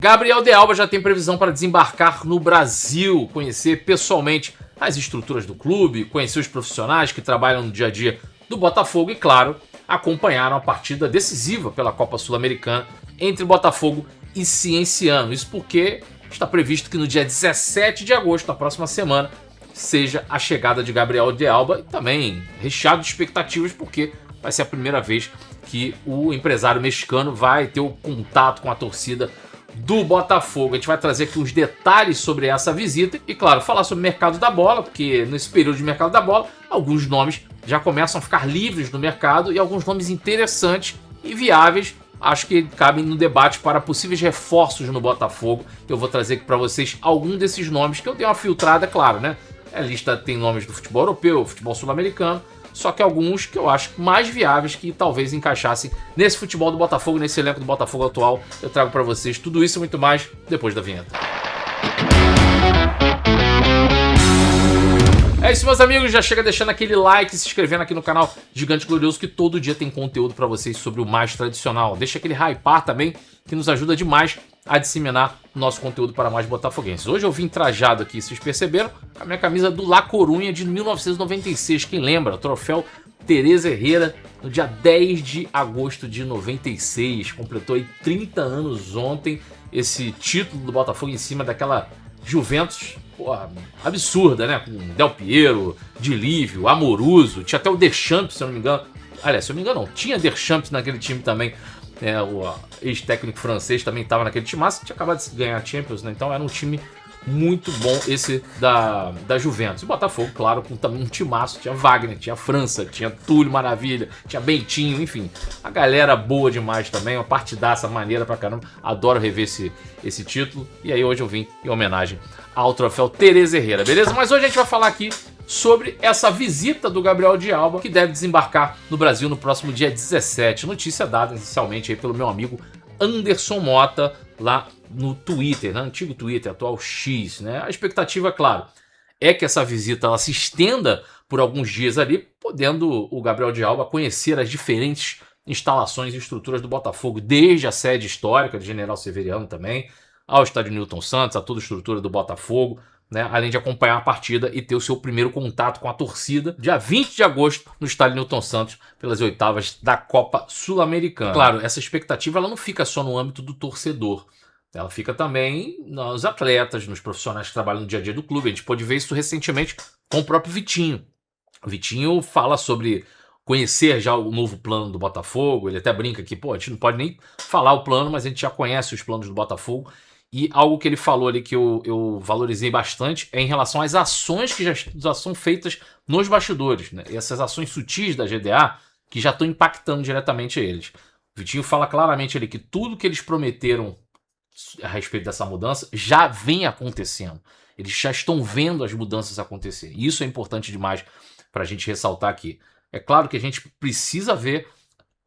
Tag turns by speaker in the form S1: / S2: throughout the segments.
S1: Gabriel de Alba já tem previsão para desembarcar no Brasil, conhecer pessoalmente as estruturas do clube, conhecer os profissionais que trabalham no dia a dia do Botafogo e, claro, acompanharam a partida decisiva pela Copa Sul-Americana entre Botafogo e Cienciano. Isso porque está previsto que no dia 17 de agosto, na próxima semana, seja a chegada de Gabriel de Alba e também recheado de expectativas porque vai ser a primeira vez que o empresário mexicano vai ter o contato com a torcida do Botafogo. A gente vai trazer aqui uns detalhes sobre essa visita e, claro, falar sobre o mercado da bola, porque nesse período de mercado da bola, alguns nomes já começam a ficar livres no mercado e alguns nomes interessantes e viáveis, acho que cabem no debate para possíveis reforços no Botafogo. Eu vou trazer aqui para vocês algum desses nomes que eu dei uma filtrada, claro, né? A lista tem nomes do futebol europeu, futebol sul-americano, só que alguns que eu acho mais viáveis que talvez encaixassem nesse futebol do Botafogo, nesse elenco do Botafogo atual. Eu trago para vocês tudo isso e muito mais depois da vinheta. É isso, meus amigos, já chega deixando aquele like, se inscrevendo aqui no canal Gigante Glorioso, que todo dia tem conteúdo para vocês sobre o mais tradicional. Deixa aquele hypar também, que nos ajuda demais a disseminar o nosso conteúdo para mais botafoguenses. Hoje eu vim trajado aqui, vocês perceberam, com a minha camisa do La Coruña de 1996. Quem lembra? O troféu Teresa Herrera, no dia 10 de agosto de 96. Completou aí 30 anos ontem esse título do Botafogo em cima daquela Juventus, porra, absurda, né? Com Del Piero, Di Livio, Amoruso, tinha até o Deschamps, se eu não me engano. Aliás, se eu não me engano, não. Tinha Deschamps naquele time também. O ex-técnico francês também estava naquele time, mas tinha acabado de ganhar a Champions, né? Então era um time muito bom esse da Juventus. E o Botafogo, claro, com também um timaço. Tinha Wagner, tinha França, tinha Túlio Maravilha, tinha Bentinho, enfim. A galera boa demais também, uma partidaça maneira pra caramba. Adoro rever esse título. E aí hoje eu vim em homenagem ao troféu Teresa Herrera, beleza? Mas hoje a gente vai falar aqui sobre essa visita do Gabriel de Alba, que deve desembarcar no Brasil no próximo dia 17. Notícia dada inicialmente aí pelo meu amigo Anderson Mota, lá no Twitter, né? Antigo Twitter, atual X, né? A expectativa, claro, é que essa visita ela se estenda por alguns dias ali, podendo o Gabriel de Alba conhecer as diferentes instalações e estruturas do Botafogo, desde a sede histórica de General Severiano também, ao estádio Newton Santos, a toda a estrutura do Botafogo, né? Além de acompanhar a partida e ter o seu primeiro contato com a torcida, dia 20 de agosto, no estádio Newton Santos, pelas oitavas da Copa Sul-Americana. Claro, essa expectativa ela não fica só no âmbito do torcedor, ela fica também nos atletas, nos profissionais que trabalham no dia a dia do clube. A gente pôde ver isso recentemente com o próprio Vitinho. O Vitinho fala sobre conhecer já o novo plano do Botafogo, ele até brinca que, pô, a gente não pode nem falar o plano, mas a gente já conhece os planos do Botafogo. E algo que ele falou ali que eu valorizei bastante é em relação às ações que já são feitas nos bastidores, né? E essas ações sutis da GDA que já estão impactando diretamente eles. O Vitinho fala claramente ali que tudo que eles prometeram a respeito dessa mudança já vem acontecendo. Eles já estão vendo as mudanças acontecer. E isso é importante demais para a gente ressaltar aqui. É claro que a gente precisa ver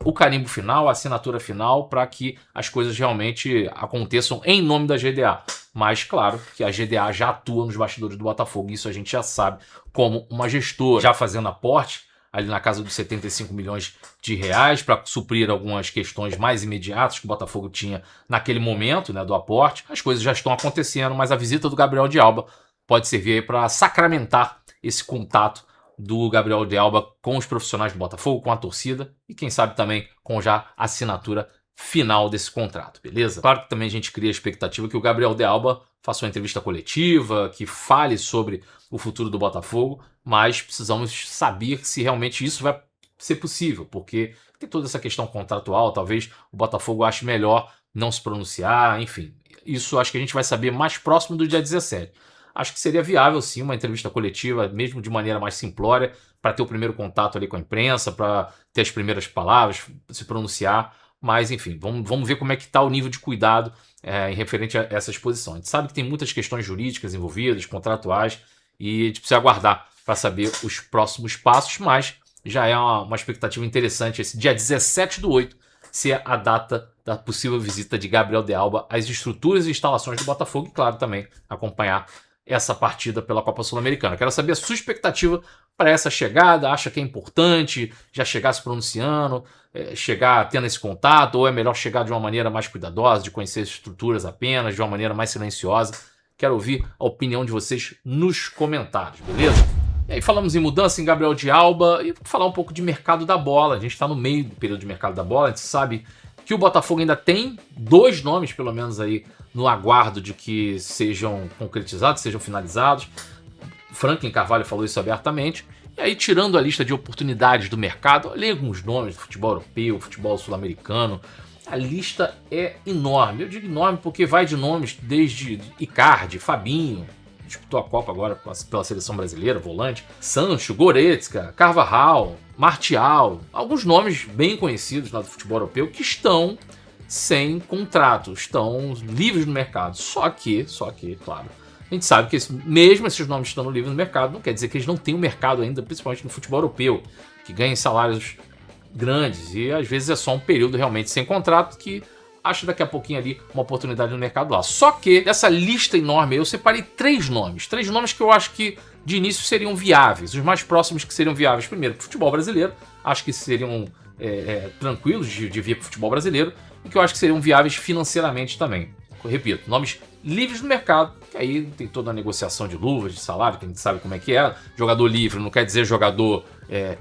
S1: o carimbo final, a assinatura final, para que as coisas realmente aconteçam em nome da GDA. Mas, claro, que a GDA já atua nos bastidores do Botafogo, isso a gente já sabe como uma gestora, já fazendo aporte ali na casa dos 75 milhões de reais para suprir algumas questões mais imediatas que o Botafogo tinha naquele momento, né, do aporte. As coisas já estão acontecendo, mas a visita do Gabriel de Alba pode servir para sacramentar esse contato do Gabriel de Alba com os profissionais do Botafogo, com a torcida e quem sabe também com já a assinatura final desse contrato, beleza? Claro que também a gente cria a expectativa que o Gabriel de Alba faça uma entrevista coletiva, que fale sobre o futuro do Botafogo, mas precisamos saber se realmente isso vai ser possível, porque tem toda essa questão contratual, talvez o Botafogo ache melhor não se pronunciar, enfim. Isso acho que a gente vai saber mais próximo do dia 17. Acho que seria viável, sim, uma entrevista coletiva, mesmo de maneira mais simplória, para ter o primeiro contato ali com a imprensa, para ter as primeiras palavras, se pronunciar. Mas, enfim, vamos ver como é que está o nível de cuidado em referente a essa exposição. A gente sabe que tem muitas questões jurídicas envolvidas, contratuais, e a gente precisa aguardar para saber os próximos passos, mas já é uma expectativa interessante esse dia 17/8 ser a data da possível visita de Gabriel de Alba às estruturas e instalações do Botafogo e, claro, também acompanhar essa partida pela Copa Sul-Americana. Quero saber a sua expectativa para essa chegada. Acha que é importante já chegar se pronunciando, chegar tendo esse contato, ou é melhor chegar de uma maneira mais cuidadosa, de conhecer as estruturas apenas, de uma maneira mais silenciosa? Quero ouvir a opinião de vocês nos comentários, beleza? E aí falamos em mudança, em Gabriel de Alba, e falar um pouco de mercado da bola. A gente está no meio do período de mercado da bola, a gente sabe que o Botafogo ainda tem 2 nomes, pelo menos, aí no aguardo de que sejam concretizados, sejam finalizados. Franklin Carvalho falou isso abertamente. E aí, tirando a lista de oportunidades do mercado, olhei alguns nomes do futebol europeu, futebol sul-americano. A lista é enorme. Eu digo enorme porque vai de nomes desde Icardi, Fabinho, disputou a Copa agora pela seleção brasileira, volante, Sancho, Goretzka, Carvajal, Martial, alguns nomes bem conhecidos lá do futebol europeu que estão sem contrato, estão livres no mercado. Só que, claro, a gente sabe que mesmo esses nomes estando livres no mercado, não quer dizer que eles não tenham mercado ainda, principalmente no futebol europeu, que ganhem salários grandes, e às vezes é só um período realmente sem contrato que acho daqui a pouquinho ali uma oportunidade no mercado lá. Só que dessa lista enorme eu separei 3 nomes que eu acho que de início seriam viáveis, os mais próximos que seriam viáveis primeiro para o futebol brasileiro, acho que seriam tranquilos de vir para o futebol brasileiro, e que eu acho que seriam viáveis financeiramente também. Eu repito, nomes livres no mercado, que aí tem toda a negociação de luvas, de salário, que a gente sabe como é que é. Jogador livre não quer dizer jogador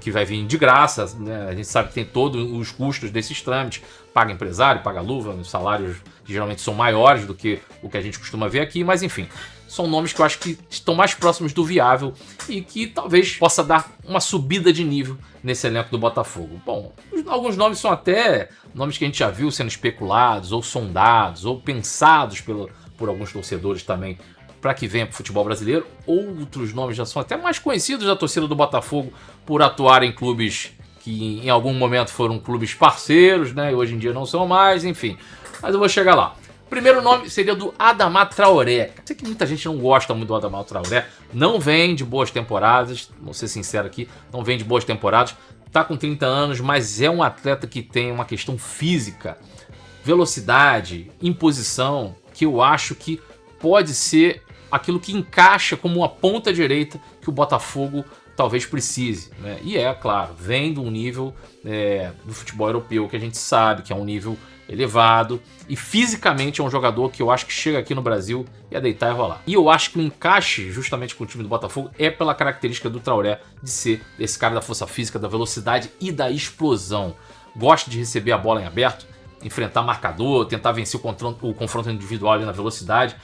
S1: que vai vir de graça, né? A gente sabe que tem todos os custos desses trâmites, paga empresário, paga luva, os salários geralmente são maiores do que o que a gente costuma ver aqui, mas enfim, são nomes que eu acho que estão mais próximos do viável e que talvez possa dar uma subida de nível nesse elenco do Botafogo. Bom, alguns nomes são até nomes que a gente já viu sendo especulados, ou sondados, ou pensados por alguns torcedores também para que venha para o futebol brasileiro. Outros nomes já são até mais conhecidos da torcida do Botafogo por atuar em clubes que em algum momento foram clubes parceiros, né? E hoje em dia não são mais, enfim. Mas eu vou chegar lá. Primeiro nome seria do Adama Traoré. Sei que muita gente não gosta muito do Adama Traoré. Não vem de boas temporadas, vou ser sincero aqui, não vem de boas temporadas. Tá com 30 anos, mas é um atleta que tem uma questão física, velocidade, imposição, que eu acho que pode ser aquilo que encaixa como uma ponta direita que o Botafogo talvez precise, né? E claro, vem de um nível do futebol europeu que a gente sabe que é um nível elevado, e fisicamente é um jogador que eu acho que chega aqui no Brasil e a deitar e rolar. E eu acho que o encaixe justamente com o time do Botafogo é pela característica do Traoré de ser esse cara da força física, da velocidade e da explosão. Gosta de receber a bola em aberto, enfrentar marcador, tentar vencer o confronto individual ali na velocidade.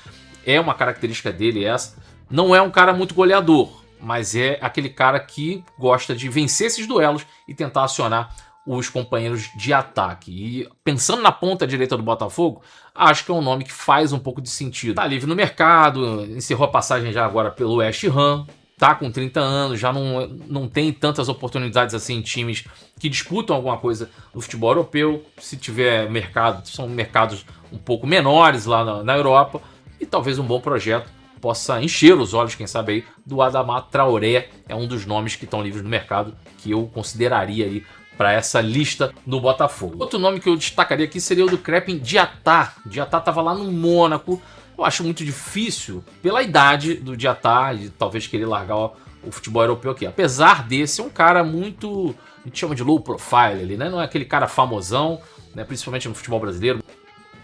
S1: É uma característica dele essa. Não é um cara muito goleador, mas é aquele cara que gosta de vencer esses duelos e tentar acionar os companheiros de ataque. E pensando na ponta direita do Botafogo, acho que é um nome que faz um pouco de sentido. Tá livre no mercado, encerrou a passagem já agora pelo West Ham, tá com 30 anos, já não tem tantas oportunidades assim em times que disputam alguma coisa no futebol europeu. Se tiver mercado, são mercados um pouco menores lá na Europa, e talvez um bom projeto possa encher os olhos, quem sabe aí, do Adama Traoré. É um dos nomes que estão livres no mercado que eu consideraria aí para essa lista no Botafogo. Outro nome que eu destacaria aqui seria o do Crépin Diatá. Diatá estava lá no Mônaco. Eu acho muito difícil, pela idade do Diatá, de talvez querer largar o futebol europeu aqui. Apesar de ser um cara muito, a gente chama de low profile ali, né? Não é aquele cara famosão, né? Principalmente no futebol brasileiro.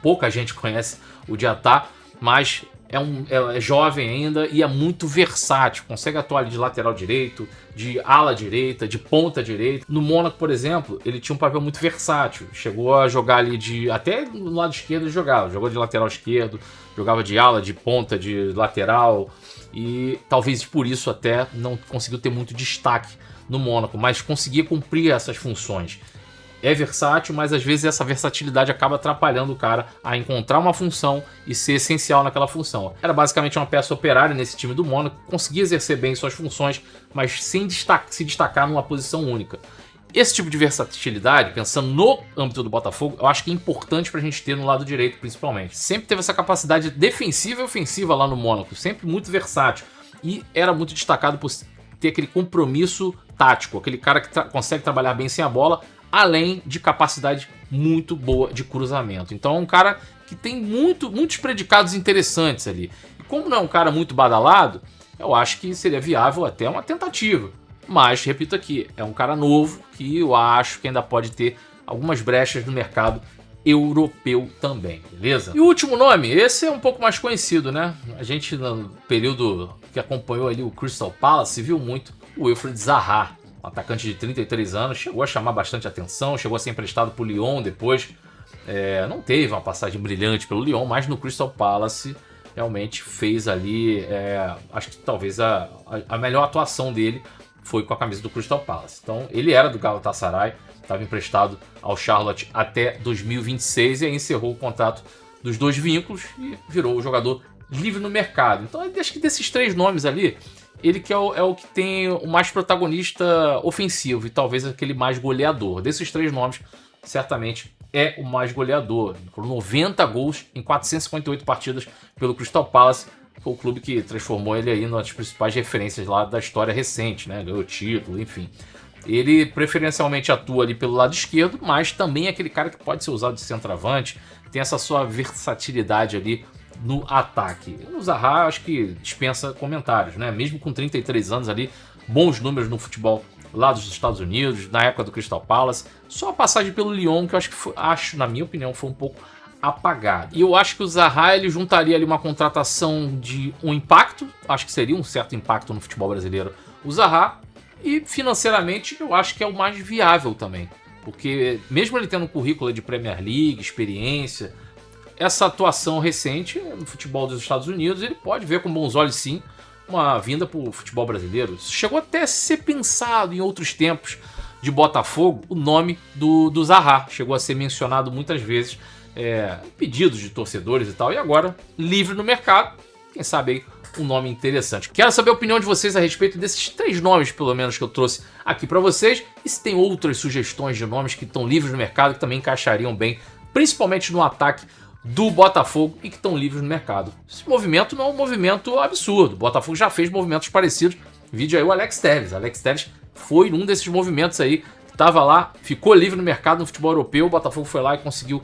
S1: Pouca gente conhece o Diatá, mas é jovem ainda e é muito versátil. Consegue atuar ali de lateral direito, de ala direita, de ponta direita. No Mônaco, por exemplo, ele tinha um papel muito versátil. Chegou a jogar ali até no lado esquerdo ele jogava. Jogou de lateral esquerdo, jogava de ala, de ponta, de lateral. E talvez por isso até não conseguiu ter muito destaque no Mônaco, mas conseguia cumprir essas funções. É versátil, mas às vezes essa versatilidade acaba atrapalhando o cara a encontrar uma função e ser essencial naquela função. Era basicamente uma peça operária nesse time do Mônaco, conseguia exercer bem suas funções, mas sem se destacar numa posição única. Esse tipo de versatilidade, pensando no âmbito do Botafogo, eu acho que é importante pra gente ter no lado direito, principalmente. Sempre teve essa capacidade defensiva e ofensiva lá no Mônaco, sempre muito versátil. E era muito destacado por ter aquele compromisso tático, aquele cara que consegue trabalhar bem sem a bola, além de capacidade muito boa de cruzamento. Então é um cara que tem muitos predicados interessantes ali. E Como não é um cara muito badalado, eu acho que seria viável até uma tentativa. Mas, repito aqui, é um cara novo que eu acho que ainda pode ter algumas brechas no mercado europeu também, beleza? E o último nome, esse é um pouco mais conhecido, né? A gente, no período que acompanhou ali o Crystal Palace, viu muito o Wilfried Zaha, um atacante de 33 anos, chegou a chamar bastante atenção, chegou a ser emprestado para o Lyon depois. Não teve uma passagem brilhante pelo Lyon, mas no Crystal Palace realmente fez ali, acho que talvez a melhor atuação dele foi com a camisa do Crystal Palace. Então ele era do Galatasaray, estava emprestado ao Charlotte até 2026 e aí encerrou o contrato dos dois vínculos e virou o jogador livre no mercado. Então acho que desses três nomes ali, ele que é o que tem o mais protagonista ofensivo e talvez aquele mais goleador. Desses três nomes, certamente é o mais goleador. Com 90 gols em 458 partidas pelo Crystal Palace. Foi o clube que transformou ele aí nas principais referências lá da história recente, né? Ganhou título, enfim. Ele preferencialmente atua ali pelo lado esquerdo, mas também é aquele cara que pode ser usado de centroavante, tem essa sua versatilidade ali no ataque. O Zaha acho que dispensa comentários, né? Mesmo com 33 anos ali, bons números no futebol lá dos Estados Unidos, na época do Crystal Palace. Só a passagem pelo Lyon, que eu acho que na minha opinião, foi um pouco apagado. E eu acho que o Zaha ele juntaria ali uma contratação de um impacto, acho que seria um certo impacto no futebol brasileiro, o Zaha, e financeiramente eu acho que é o mais viável também, porque mesmo ele tendo um currículo de Premier League, experiência, essa atuação recente no futebol dos Estados Unidos, ele pode ver com bons olhos sim uma vinda para o futebol brasileiro. Chegou até a ser pensado em outros tempos de Botafogo o nome do Zaha, chegou a ser mencionado muitas vezes, pedidos de torcedores e tal, e agora livre no mercado, quem sabe aí um nome interessante. Quero saber a opinião de vocês a respeito desses três nomes, pelo menos, que eu trouxe aqui para vocês, e se tem outras sugestões de nomes que estão livres no mercado, que também encaixariam bem, principalmente no ataque do Botafogo e que estão livres no mercado. Esse movimento não é um movimento absurdo, o Botafogo já fez movimentos parecidos, vídeo aí o Alex Telles foi um desses movimentos aí, que estava lá, ficou livre no mercado no futebol europeu, o Botafogo foi lá e conseguiu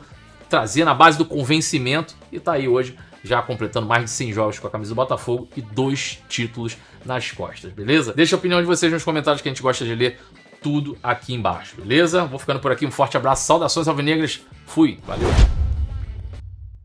S1: trazer na base do convencimento e tá aí hoje já completando mais de 100 jogos com a camisa do Botafogo e 2 títulos nas costas, beleza? Deixa a opinião de vocês nos comentários que a gente gosta de ler tudo aqui embaixo, beleza? Vou ficando por aqui, um forte abraço, saudações alvinegras, fui, valeu!